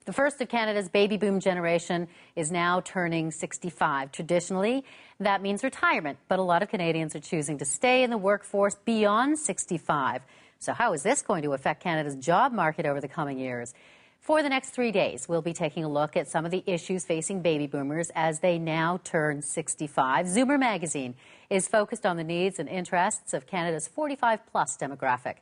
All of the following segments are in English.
The first of Canada's baby boom generation is now turning 65. Traditionally, that means retirement, but a lot of Canadians are choosing to stay in the workforce beyond 65. So how is this going to affect Canada's job market over the coming years? For the next 3 days, we'll be taking a look at some of the issues facing baby boomers as they now turn 65. Znaimer magazine is focused on the needs and interests of Canada's 45-plus demographic.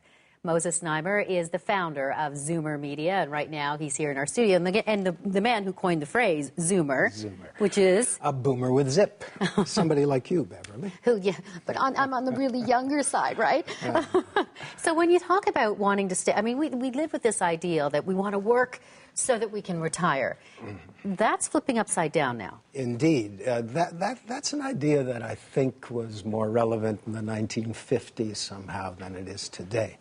Znaimer is the founder of Znaimer Media, and right now he's here in our studio. And the man who coined the phrase, Zoomer, which is... a boomer with zip. Somebody like you, Beverly. Yeah, but I'm on the really younger side, right? So when you talk about wanting to stay, I mean, we live with this ideal that we want to work so that we can retire. That's flipping upside down now. Indeed. That's an idea that I think was more relevant in the 1950s somehow than it is today.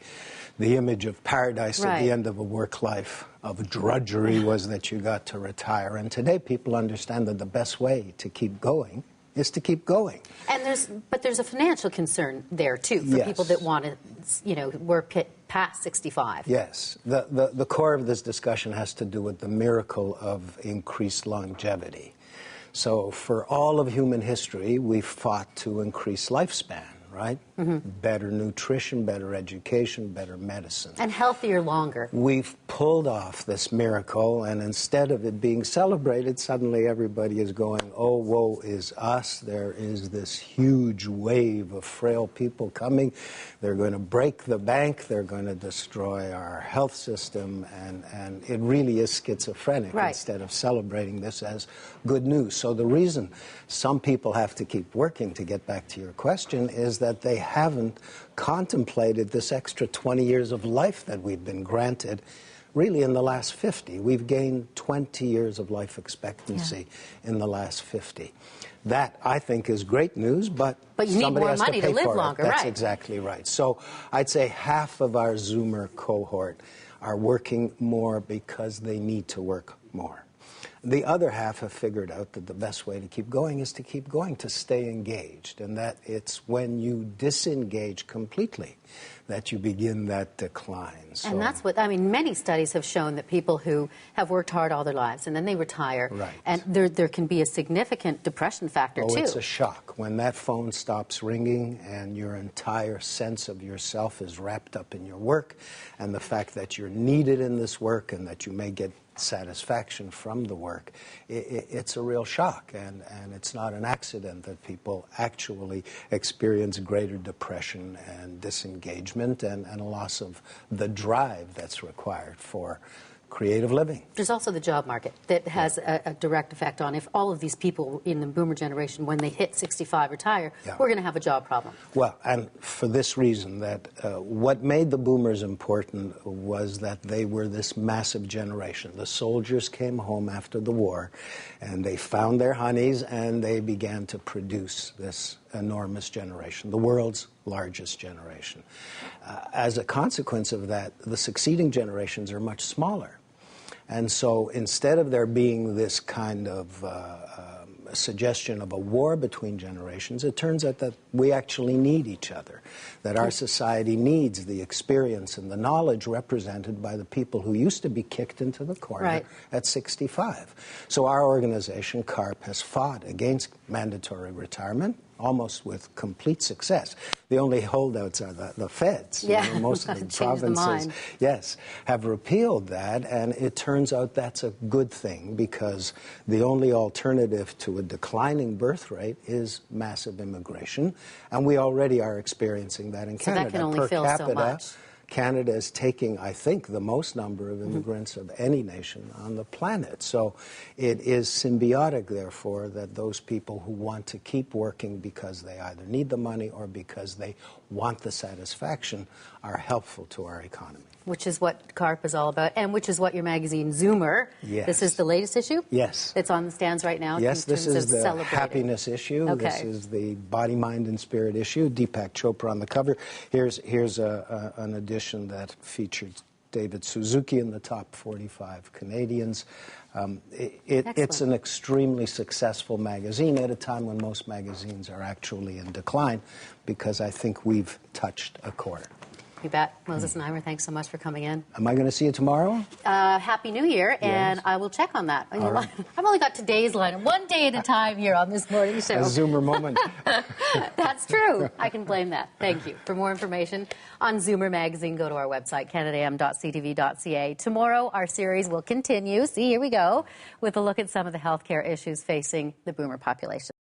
The image of paradise at the end of a work life of drudgery was that you got to retire. And today people understand that the best way to keep going is to keep going. And there's a financial concern there too for people that want to, work past 65. Yes. The core of this discussion has to do with the miracle of increased longevity. So for all of human history, we've fought to increase lifespan, right? Better nutrition, better education, better medicine. And healthier longer. We've pulled off this miracle, and instead of it being celebrated, suddenly everybody is going, oh, woe is us. There is this huge wave of frail people coming. They're going to break the bank. They're going to destroy our health system, and it really is schizophrenic instead of celebrating this as good news. So the reason some people have to keep working, to get back to your question, is that they haven't contemplated this extra 20 years of life that we've been granted really in the last 50. We've gained 20 years of life expectancy in the last 50. That, I think, is great news, but you need more money to live longer, That's exactly right. So I'd say half of our Zoomer cohort are working more because they need to work more. The other half have figured out that the best way to keep going is to keep going, to stay engaged, and that it's when you disengage completely that you begin that decline. So, and that's what, I mean, many studies have shown that people who have worked hard all their lives and then they retire, and there can be a significant depression factor, too. It's a shock. When that phone stops ringing and your entire sense of yourself is wrapped up in your work, and the fact that you're needed in this work and that you may get satisfaction from the work, it's a real shock, and it's not an accident that people actually experience greater depression and disengagement and a loss of the drive that's required for creative living. There's also the job market that has a direct effect on if all of these people in the boomer generation, when they hit 65, retire, we're going to have a job problem. Well, and for this reason, that what made the boomers important was that they were this massive generation. The soldiers came home after the war, and they found their honeys, and they began to produce this enormous generation, the world's largest generation. As a consequence of that, the succeeding generations are much smaller. And so instead of there being this kind of suggestion of a war between generations, it turns out that we actually need each other, that our society needs the experience and the knowledge represented by the people who used to be kicked into the corner at 65. So our organization, CARP, has fought against mandatory retirement, almost with complete success. The only holdouts are the feds. Most of the provinces, have repealed that, and it turns out that's a good thing, because the only alternative to a declining birth rate is massive immigration, and we already are experiencing that in Canada. That can only fill so much. Canada is taking, I think, the most number of immigrants of any nation on the planet. So it is symbiotic, therefore, that those people who want to keep working because they either need the money or because they want the satisfaction are helpful to our economy. Which is what CARP is all about, and which is what your magazine, Znaimer, this is the latest issue? Yes. It's on the stands right now? Yes, this is the happiness issue. This is the body, mind, and spirit issue. Deepak Chopra on the cover. Here's an edition that featured David Suzuki in the top 45 Canadians. It's an extremely successful magazine at a time when most magazines are actually in decline, because I think we've touched a chord. You bet. Moses Znaimer, thanks so much for coming in. Am I going to see you tomorrow? Happy New Year, and Yes. I will check on that. Right. I've only got today's line, one day at a time here on this morning show. A Zoomer moment. That's true. I can blame that. Thank you. For more information on Zoomer Magazine, go to our website, canadaam.ctv.ca. Tomorrow, our series will continue. See, here we go, with a look at some of the healthcare issues facing the boomer population.